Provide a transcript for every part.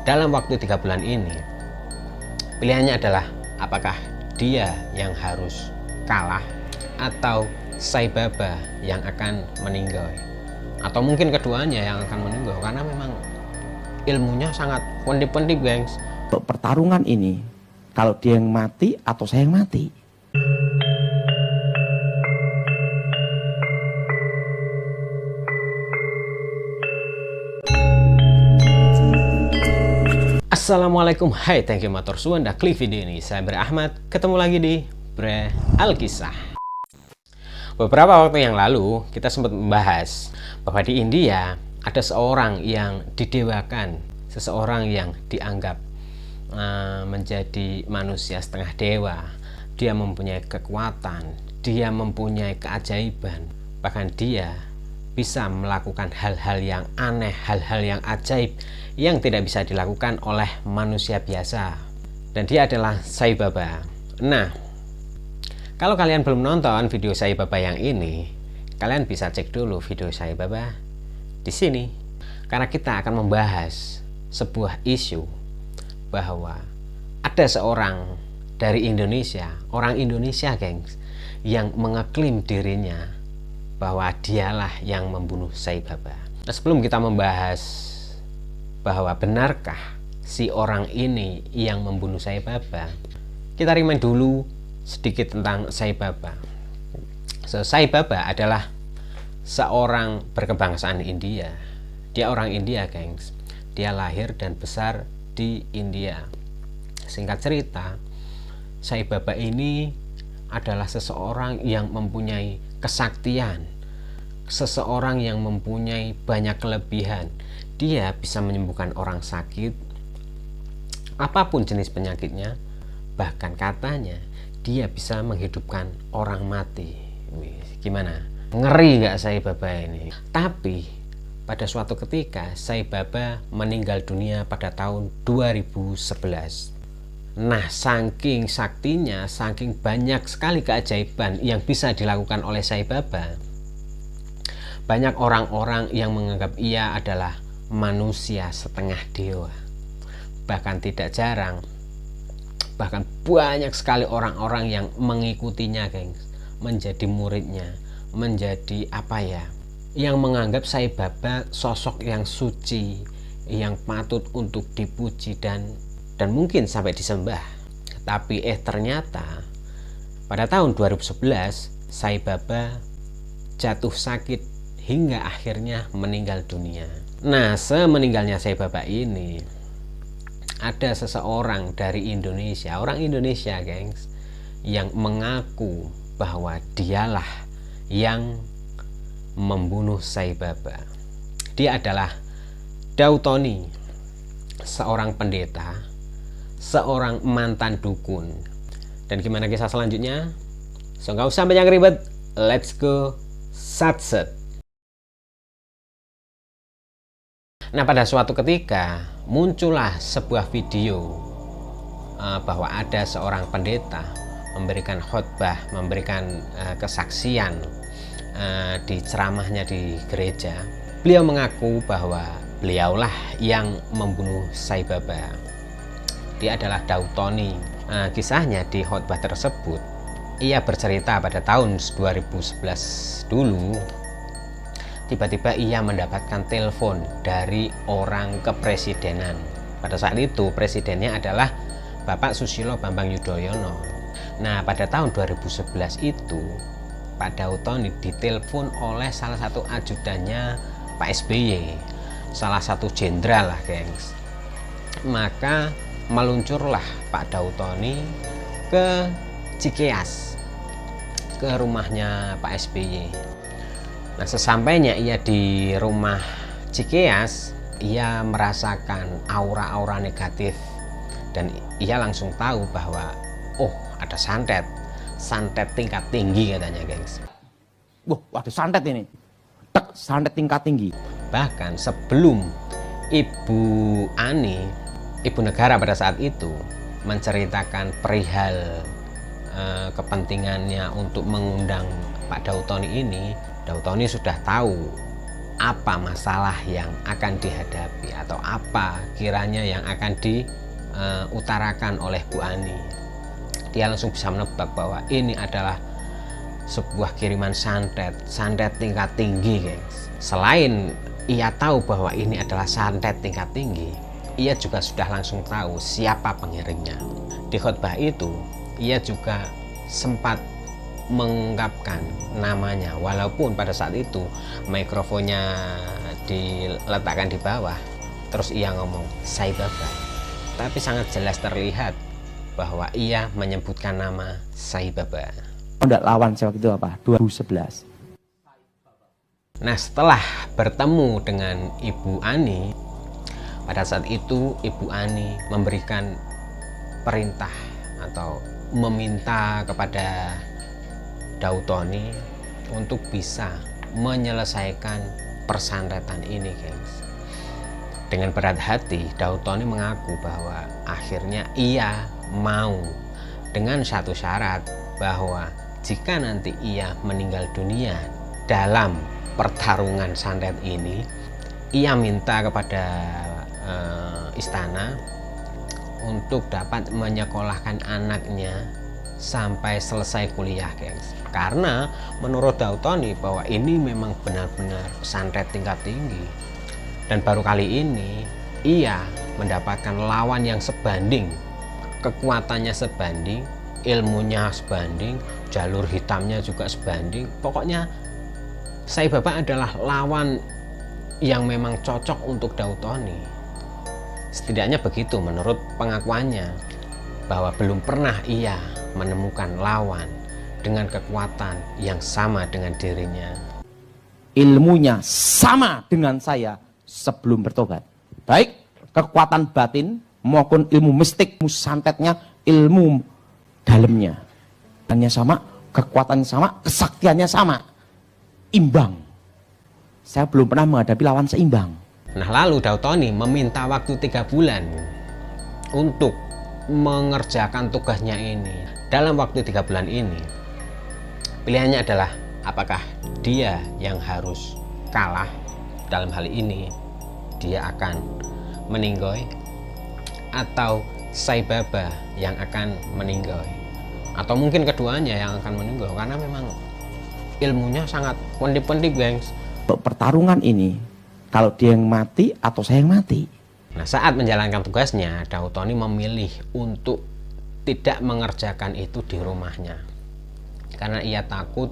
dalam waktu 3 bulan ini, pilihannya adalah apakah dia yang harus kalah atau Sai Baba yang akan meninggal, atau mungkin keduanya yang akan meninggal, karena memang ilmunya sangat pendip-pendip, gengs. Pertarungan ini, kalau dia yang mati atau saya yang mati. Assalamualaikum, hai, thank you matur suwun dah klik video ini. Saya Bre Ahmad, ketemu lagi di Bre Alkisah. Beberapa waktu yang lalu kita sempat membahas bahwa di India ada seorang yang didewakan, seseorang yang dianggap menjadi manusia setengah dewa. Dia mempunyai kekuatan, dia mempunyai keajaiban, bahkan dia bisa melakukan hal-hal yang aneh, hal-hal yang ajaib yang tidak bisa dilakukan oleh manusia biasa. Dan dia adalah Sai Baba. Nah, kalau kalian belum nonton video Sai Baba yang ini, kalian bisa cek dulu video Sai Baba di sini, karena kita akan membahas sebuah isu bahwa ada seorang dari Indonesia, orang Indonesia, gengs, yang mengeklaim dirinya bahwa dialah yang membunuh Sai Baba. Nah, sebelum kita membahas bahwa benarkah si orang ini yang membunuh Sai Baba, kita remind dulu sedikit tentang Sai Baba. Sai Baba adalah seorang berkebangsaan India. Dia orang India, gengs. Dia lahir dan besar di India. Singkat cerita, Sai Baba ini adalah seseorang yang mempunyai kesaktian, seseorang yang mempunyai banyak kelebihan. Dia bisa menyembuhkan orang sakit, apapun jenis penyakitnya. Bahkan katanya dia bisa menghidupkan orang mati. Wih, gimana? Ngeri nggak Sai Baba ini? Tapi pada suatu ketika Sai Baba meninggal dunia pada tahun 2011. Nah, saking saktinya, saking banyak sekali keajaiban yang bisa dilakukan oleh Sai Baba, banyak orang-orang yang menganggap ia adalah manusia setengah dewa. Bahkan tidak jarang, bahkan banyak sekali orang-orang yang mengikutinya, gengs, menjadi muridnya, menjadi yang menganggap Sai Baba sosok yang suci, yang patut untuk dipuji dan mungkin sampai disembah. Tapi ternyata pada tahun 2011 Sai Baba jatuh sakit hingga akhirnya meninggal dunia. Nah, semeninggalnya Sai Baba ini, ada seseorang dari Indonesia, orang Indonesia, gengs, yang mengaku bahwa dialah yang membunuh Sai Baba. Dia adalah Dautoni, seorang pendeta, seorang mantan dukun. Dan gimana kisah selanjutnya? So, nggak usah banyak ribet, let's go satset. Nah, pada suatu ketika muncullah sebuah video bahwa ada seorang pendeta memberikan khotbah, memberikan kesaksian di ceramahnya di gereja. Beliau mengaku bahwa beliaulah yang membunuh Sai Baba. Dia adalah Dautoni. Kisahnya di khotbah tersebut, ia bercerita pada tahun 2011 dulu, tiba-tiba ia mendapatkan telepon dari orang kepresidenan. Pada saat itu presidennya adalah Bapak Susilo Bambang Yudhoyono. Nah, pada tahun 2011 itu Pak Dautoni ditelepon oleh salah satu ajudannya Pak SBY, salah satu jenderal lah, gengs. Maka meluncurlah Pak Dautoni ke Cikeas, ke rumahnya Pak SBY. Nah, sesampainya ia di rumah Cikeas, ia merasakan aura-aura negatif dan ia langsung tahu bahwa ada santet tingkat tinggi, katanya, gengs. Wah, ada santet ini. Santet tingkat tinggi. Bahkan sebelum Ibu Ani, ibu negara pada saat itu, menceritakan perihal kepentingannya untuk mengundang Pak Dautoni ini, Dautoni sudah tahu apa masalah yang akan dihadapi atau apa kiranya yang akan diutarakan oleh Bu Ani. Dia langsung bisa menebak bahwa ini adalah sebuah kiriman santet tingkat tinggi, guys. Selain ia tahu bahwa ini adalah santet tingkat tinggi, ia juga sudah langsung tahu siapa pengirimnya. Di khotbah itu, ia juga sempat mengungkapkan namanya, walaupun pada saat itu mikrofonnya diletakkan di bawah, terus ia ngomong Sai Baba, tapi sangat jelas terlihat bahwa ia menyebutkan nama Sai Baba. Tidak lawan saya waktu itu apa? 2011. Nah, setelah bertemu dengan Ibu Ani, pada saat itu Ibu Ani memberikan perintah atau meminta kepada Dautoni untuk bisa menyelesaikan persantetan ini, guys. Dengan berat hati, Dautoni mengaku bahwa akhirnya ia mau dengan satu syarat, bahwa jika nanti ia meninggal dunia dalam pertarungan santet ini, ia minta kepada istana untuk dapat menyekolahkan anaknya sampai selesai kuliah, guys. Karena menurut Dautoni bahwa ini memang benar-benar santet tingkat tinggi, dan baru kali ini ia mendapatkan lawan yang sebanding, kekuatannya sebanding, ilmunya sebanding, jalur hitamnya juga sebanding. Pokoknya Sai Baba adalah lawan yang memang cocok untuk Dautoni. Setidaknya begitu menurut pengakuannya, bahwa belum pernah ia menemukan lawan dengan kekuatan yang sama dengan dirinya. Ilmunya sama dengan saya sebelum bertobat. Baik kekuatan batin maupun ilmu mistik, ilmu santetnya, ilmu dalamnya. Hanya sama, kekuatannya sama, kesaktiannya sama. Imbang. Saya belum pernah menghadapi lawan seimbang. Nah, lalu Dautoni meminta waktu 3 bulan untuk mengerjakan tugasnya ini. Dalam waktu 3 bulan ini, pilihannya adalah apakah dia yang harus kalah, dalam hal ini dia akan meninggoy, atau Sai Baba yang akan meninggoy, atau mungkin keduanya yang akan meninggoy, karena memang ilmunya sangat pendip-pendip, guys. Pertarungan ini, kalau dia yang mati atau saya yang mati. Nah, saat menjalankan tugasnya, Dautoni memilih untuk tidak mengerjakan itu di rumahnya, karena ia takut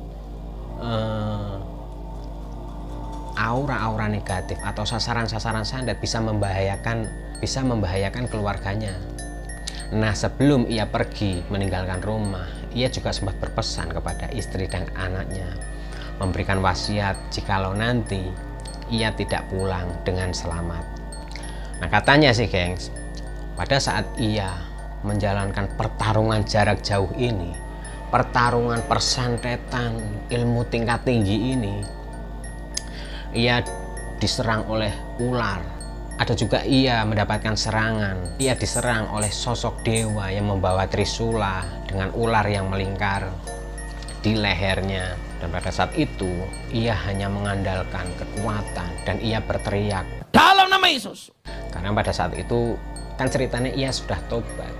aura-aura negatif atau sasaran-sasaran santet bisa membahayakan keluarganya. Nah, sebelum ia pergi meninggalkan rumah, ia juga sempat berpesan kepada istri dan anaknya, memberikan wasiat jikalau nanti ia tidak pulang dengan selamat. Nah, katanya sih, gengs, pada saat ia menjalankan pertarungan jarak jauh ini, pertarungan persantetan ilmu tingkat tinggi ini, ia diserang oleh ular. Ada juga ia mendapatkan serangan. Ia diserang oleh sosok dewa yang membawa trisula dengan ular yang melingkar di lehernya. Dan pada saat itu ia hanya mengandalkan kekuatan dan ia berteriak, Dalam nama Yesus. karena pada saat itu kan ceritanya ia sudah tobat,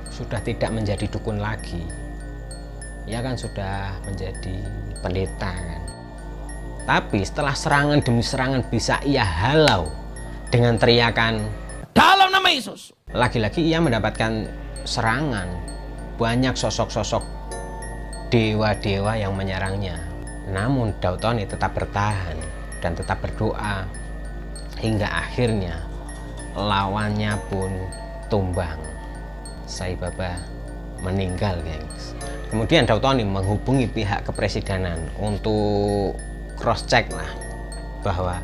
sudah tidak menjadi dukun lagi. Ia kan sudah menjadi pendeta kan. Tapi setelah serangan demi serangan bisa ia halau dengan teriakan Dalam nama Yesus. Lagi-lagi ia mendapatkan serangan, banyak sosok-sosok dewa-dewa yang menyerangnya. Namun Dautoni tetap bertahan dan tetap berdoa hingga akhirnya lawannya pun tumbang. Sai Baba meninggal, gengs. Kemudian Dautoni menghubungi pihak kepresidenan untuk cross check lah, bahwa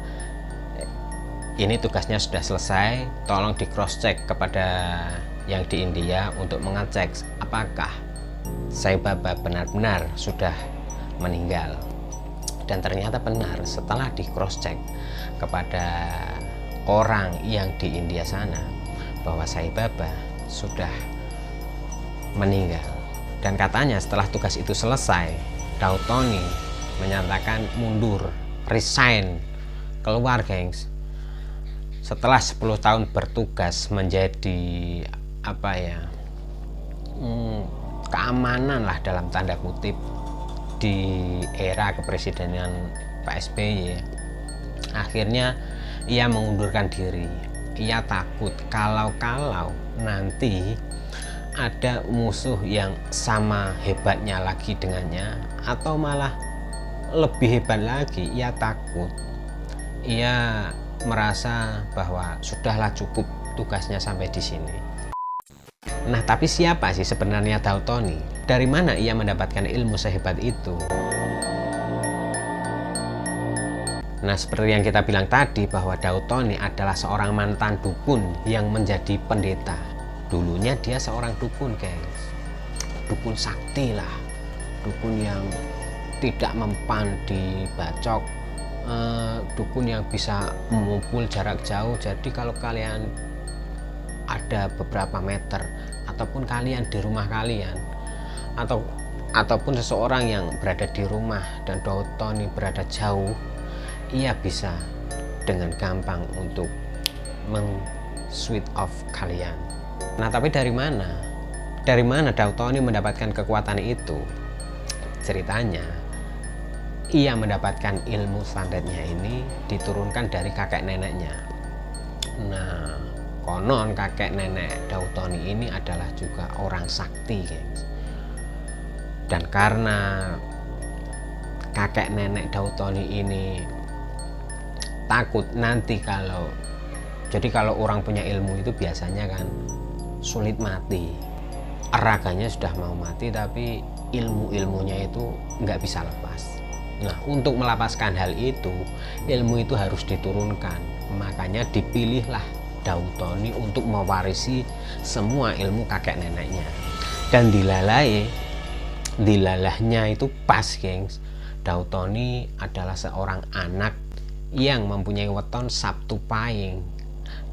ini tugasnya sudah selesai, tolong di cross check kepada yang di India untuk mengecek apakah Sai Baba benar-benar sudah meninggal. Dan ternyata benar, setelah di cross check kepada orang yang di India sana, bahwa Sai Baba sudah meninggal. Dan katanya setelah tugas itu selesai, Dautoni menyatakan mundur, resign keluar, gengs. Setelah 10 tahun bertugas menjadi keamanan lah dalam tanda kutip di era kepresidenan Pak SBY, akhirnya ia mengundurkan diri. Ia takut kalau nanti ada musuh yang sama hebatnya lagi dengannya, atau malah lebih hebat lagi. Ia takut, ia merasa bahwa sudahlah, cukup tugasnya sampai di sini. Nah, tapi siapa sih sebenarnya Daud Tony? Dari mana ia mendapatkan ilmu sehebat itu? Nah, seperti yang kita bilang tadi, bahwa Daud Tony adalah seorang mantan dukun yang menjadi pendeta. Dulunya dia seorang dukun, guys. Dukun sakti lah. Dukun yang tidak mempan dibacok. Dukun yang bisa memukul jarak jauh. Jadi kalau kalian ada beberapa meter, ataupun kalian di rumah kalian, ataupun seseorang yang berada di rumah dan Daud Tony berada jauh, ia bisa dengan gampang untuk switch off kalian. Nah, tapi dari mana Daud Tony mendapatkan kekuatan itu? Ceritanya, ia mendapatkan ilmu santetnya ini diturunkan dari kakek neneknya. Nah, konon kakek nenek Daud Tony ini adalah juga orang sakti, gengs. Dan karena kakek nenek Daud Tony ini takut nanti kalau orang punya ilmu itu biasanya kan sulit mati. Raganya sudah mau mati, tapi ilmunya itu nggak bisa lepas. Nah, untuk melepaskan hal itu, ilmu itu harus diturunkan. Makanya dipilihlah Daud Tony untuk mewarisi semua ilmu kakek neneknya. Dan dilalahnya itu pas, gengs. Daud Tony adalah seorang anak yang mempunyai weton Sabtu Pahing.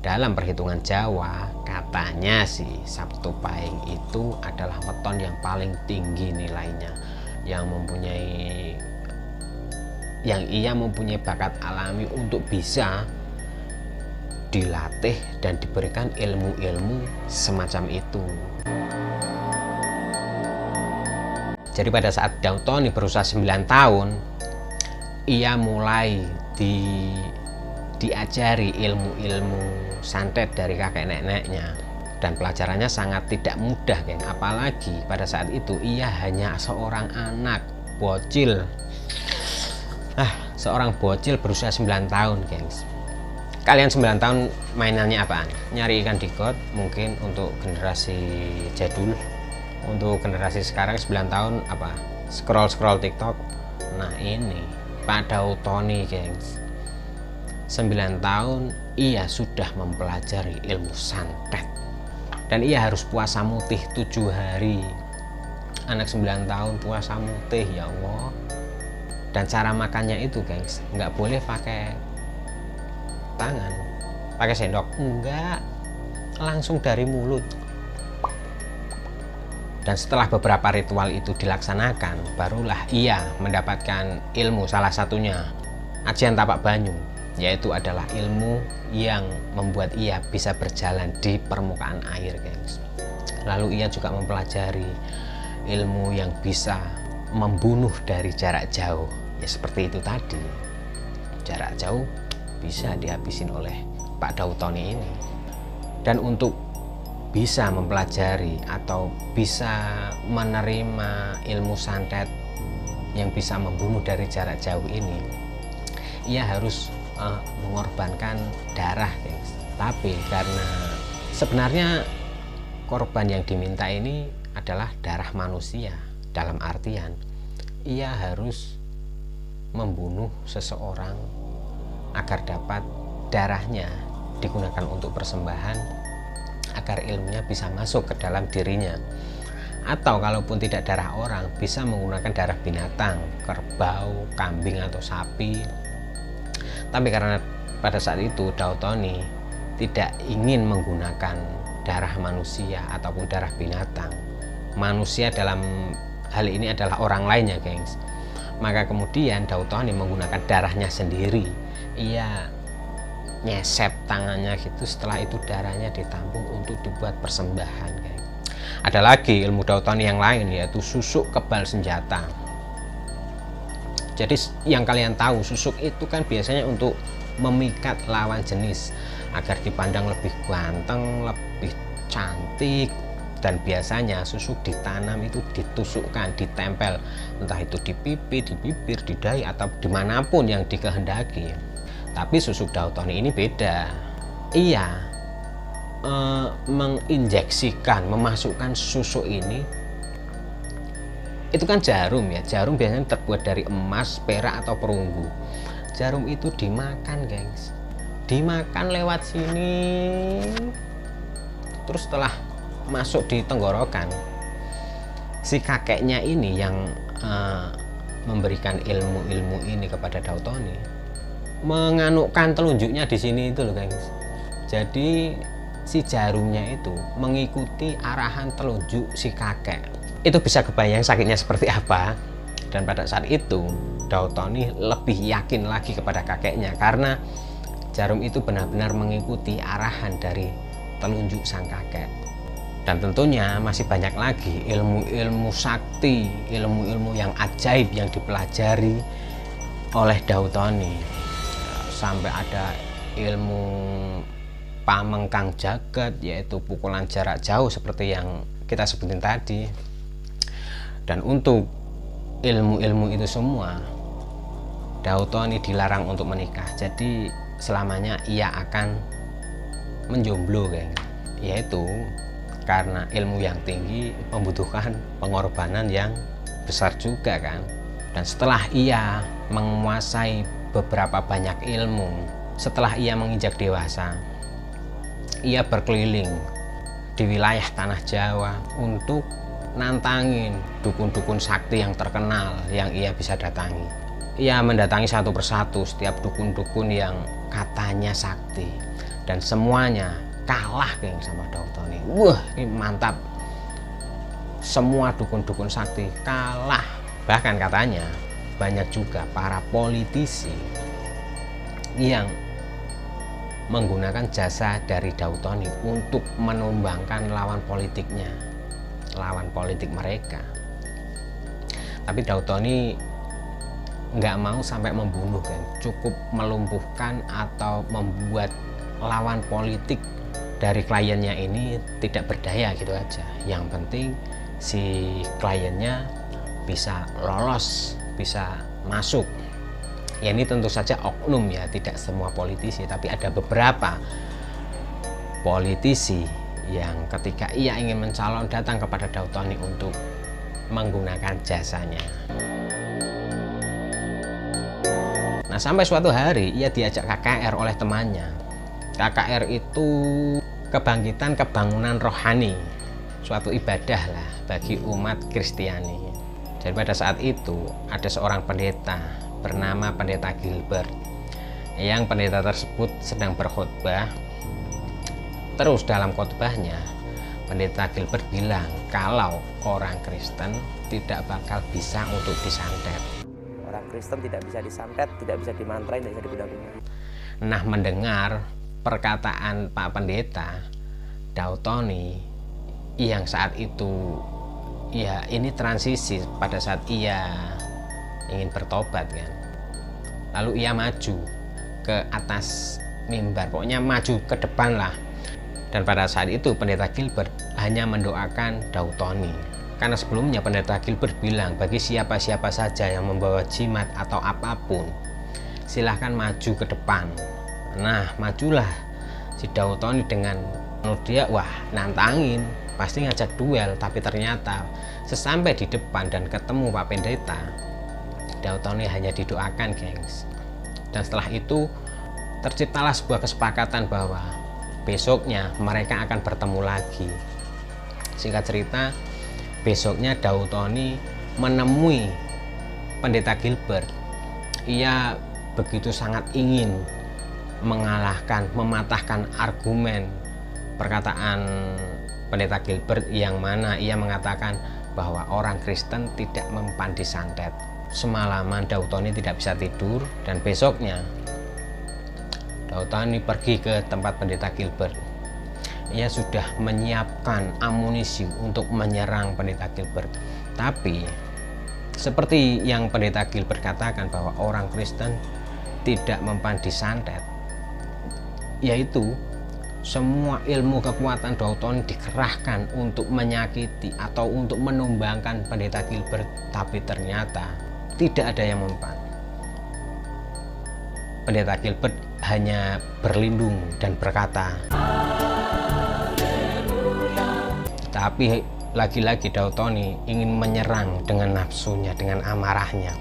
Dalam perhitungan Jawa, katanya sih Sabtu Pahing itu adalah weton yang paling tinggi nilainya, yang ia mempunyai bakat alami untuk bisa dilatih dan diberikan ilmu-ilmu semacam itu. Jadi pada saat Daud Tony berusia 9 tahun, ia mulai diajari ilmu-ilmu santet dari kakek neneknya, dan pelajarannya sangat tidak mudah, geng. Apalagi pada saat itu ia hanya seorang anak bocil, seorang bocil berusia 9 tahun, gengs. Kalian 9 tahun mainannya apaan? Nyari ikan di got mungkin untuk generasi jadul. Untuk generasi sekarang 9 tahun apa? Scroll TikTok. Nah, ini Pak Daud Tony, gengs. 9 tahun ia sudah mempelajari ilmu santet. Dan ia harus puasa mutih 7 hari. Anak 9 tahun puasa mutih, ya Allah. Dan cara makannya itu, gengs, nggak boleh pakai tangan, pakai sendok, enggak, langsung dari mulut. Dan setelah beberapa ritual itu dilaksanakan, barulah ia mendapatkan ilmu, salah satunya ajian tapak banyu, yaitu adalah ilmu yang membuat ia bisa berjalan di permukaan air, guys. Lalu ia juga mempelajari ilmu yang bisa membunuh dari jarak jauh, ya seperti itu tadi, jarak jauh bisa dihabisin oleh Pak Daud Tony ini. Dan untuk bisa mempelajari atau bisa menerima ilmu santet yang bisa membunuh dari jarak jauh ini, ia harus mengorbankan darah, guys. Tapi karena sebenarnya korban yang diminta ini adalah darah manusia, dalam artian ia harus membunuh seseorang agar dapat darahnya digunakan untuk persembahan, agar ilmunya bisa masuk ke dalam dirinya. Atau kalaupun tidak darah orang, bisa menggunakan darah binatang, kerbau, kambing atau sapi. Tapi karena pada saat itu Daud Tony tidak ingin menggunakan darah manusia ataupun darah binatang, manusia dalam hal ini adalah orang lainnya, gengs, maka kemudian Daud Tony menggunakan darahnya sendiri. ia nyeset tangannya gitu, setelah itu darahnya ditampung untuk dibuat persembahan, geng. Ada lagi ilmu Dautoni yang lain, yaitu susuk kebal senjata. Jadi yang kalian tahu, susuk itu kan biasanya untuk memikat lawan jenis agar dipandang lebih ganteng, lebih cantik. Dan biasanya susuk ditanam itu ditusukkan, ditempel, entah itu di pipi, di bibir, di dahi, atau dimanapun yang dikehendaki. Tapi susuk Dautoni ini beda. Ia menginjeksikan, memasukkan susuk ini. Itu kan jarum ya, jarum biasanya terbuat dari emas, perak, atau perunggu. Jarum itu dimakan, gengs. Dimakan lewat sini, terus setelah masuk di tenggorokan, si kakeknya ini yang memberikan ilmu-ilmu ini kepada Dautoni menganukkan telunjuknya di sini itu loh, gengs. Jadi si jarumnya itu mengikuti arahan telunjuk si kakek. Itu bisa kebayang sakitnya seperti apa. Dan pada saat itu Dautoni lebih yakin lagi kepada kakeknya karena jarum itu benar-benar mengikuti arahan dari telunjuk sang kakek. Dan tentunya masih banyak lagi ilmu-ilmu sakti, ilmu-ilmu yang ajaib yang dipelajari oleh Dautoni. Sampai ada ilmu pamengkang jagat, yaitu pukulan jarak jauh seperti yang kita sebutin tadi. Dan untuk ilmu-ilmu itu semua, Dautoni dilarang untuk menikah. Jadi selamanya ia akan menjomblo, geng. Yaitu karena ilmu yang tinggi membutuhkan pengorbanan yang besar juga kan. Dan setelah ia menguasai beberapa banyak ilmu, setelah ia menginjak dewasa, ia berkeliling di wilayah tanah Jawa untuk nantangin dukun-dukun sakti yang terkenal yang ia bisa datangi. Ia mendatangi satu persatu setiap dukun-dukun yang katanya sakti, dan semuanya kalah, geng, sama Dautoni. Wah, ini mantap. Semua dukun-dukun sakti kalah. Bahkan katanya banyak juga para politisi yang menggunakan jasa dari Dautoni untuk menumbangkan lawan politiknya, lawan politik mereka. Tapi Dautoni nggak mau sampai membunuh, kan, cukup melumpuhkan atau membuat lawan politik dari kliennya ini tidak berdaya gitu aja. Yang penting si kliennya bisa lolos, bisa masuk. Ya ini tentu saja oknum ya, tidak semua politisi, tapi ada beberapa politisi yang ketika ia ingin mencalon datang kepada Dautoni untuk menggunakan jasanya. Nah, sampai suatu hari ia diajak KKR oleh temannya. KKR itu kebangkitan kebangunan rohani, suatu ibadah lah bagi umat Kristiani. Jadi pada saat itu ada seorang pendeta bernama Pendeta Gilbert, yang pendeta tersebut sedang berkhotbah. Terus dalam khotbahnya Pendeta Gilbert bilang kalau orang Kristen tidak bakal bisa untuk disantet. Orang Kristen tidak bisa disantet, tidak bisa dimantrain, tidak bisa dibunda-bunda. Nah, mendengar perkataan Pak Pendeta, Dautoni yang saat itu ya ini transisi pada saat ia ingin bertobat kan. Lalu ia maju ke atas mimbar, pokoknya maju ke depan lah. Dan pada saat itu Pendeta Gilbert hanya mendoakan Dautoni. Karena sebelumnya Pendeta Gilbert bilang bagi siapa-siapa saja yang membawa jimat atau apapun, silahkan maju ke depan. Nah, majulah si Dautoni dengan menurut dia, wah nantangin, pasti ngajak duel. Tapi ternyata sesampai di depan dan ketemu Pak Pendeta, Dautoni hanya didoakan, gengs. Dan setelah itu terciptalah sebuah kesepakatan bahwa besoknya mereka akan bertemu lagi. Singkat cerita, besoknya Dautoni menemui Pendeta Gilbert. Ia begitu sangat ingin mengalahkan, mematahkan argumen perkataan Pendeta Gilbert yang mana ia mengatakan bahwa orang Kristen tidak mempan disantet. Semalaman Dautoni tidak bisa tidur, dan besoknya Dautani pergi ke tempat pendeta Gilbert. Ia sudah menyiapkan amunisi untuk menyerang pendeta Gilbert. Tapi seperti yang pendeta Gilbert katakan bahwa orang Kristen tidak mempan disantet, yaitu semua ilmu kekuatan Dautoni dikerahkan untuk menyakiti atau untuk menumbangkan pendeta Gilbert, tapi ternyata tidak ada yang mempan. Pendeta Gilbert hanya berlindung dan berkata, tapi lagi-lagi Dautoni ingin menyerang dengan nafsunya, dengan amarahnya,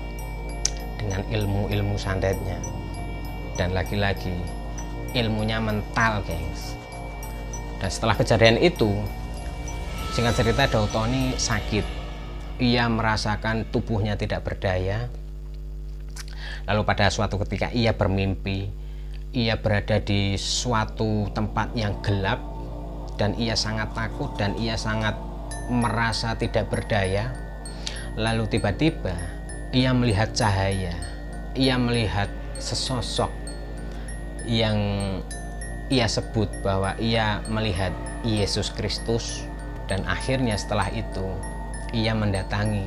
dengan ilmu-ilmu santetnya, dan lagi-lagi ilmunya mental, gengs. Dan setelah kejadian itu, singkat cerita, Dautoni sakit. Ia merasakan tubuhnya tidak berdaya. Lalu pada suatu ketika ia bermimpi, ia berada di suatu tempat yang gelap, dan ia sangat takut dan ia sangat merasa tidak berdaya. Lalu tiba-tiba ia melihat cahaya, ia melihat sesosok yang ia sebut bahwa ia melihat Yesus Kristus. Dan akhirnya setelah itu ia mendatangi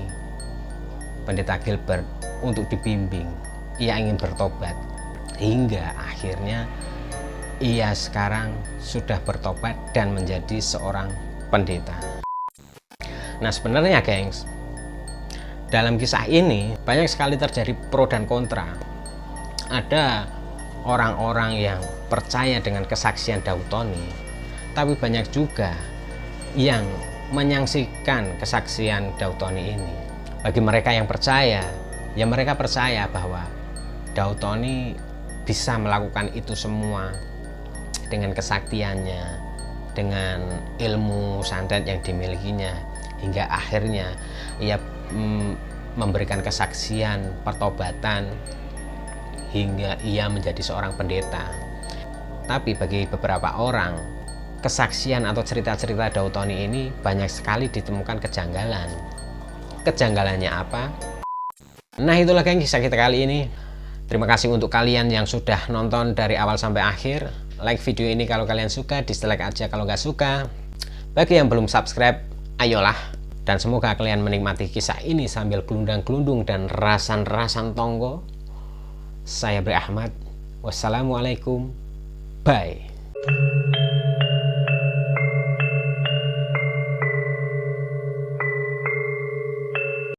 pendeta Gilbert untuk dibimbing. Ia ingin bertobat, hingga akhirnya ia sekarang sudah bertobat dan menjadi seorang pendeta. Nah, sebenarnya gengs, dalam kisah ini banyak sekali terjadi pro dan kontra. Ada orang-orang yang percaya dengan kesaksian Dautoni, tapi banyak juga yang menyaksikan kesaksian Dautoni ini. Bagi mereka yang percaya, ya mereka percaya bahwa Dautoni bisa melakukan itu semua dengan kesaktiannya, dengan ilmu santet yang dimilikinya, hingga akhirnya ia memberikan kesaksian pertobatan hingga ia menjadi seorang pendeta. Tapi bagi beberapa orang, kesaksian atau cerita-cerita Dautoni ini banyak sekali ditemukan kejanggalan. Kejanggalannya apa? Nah, itulah geng kisah kita kali ini. Terima kasih untuk kalian yang sudah nonton dari awal sampai akhir. Like video ini kalau kalian suka, dislike aja kalau nggak suka. Bagi yang belum subscribe, ayolah. Dan semoga kalian menikmati kisah ini sambil gelundang-gelundung dan rasan-rasan tonggo. Saya Bre Ahmad. Wassalamualaikum. Bye.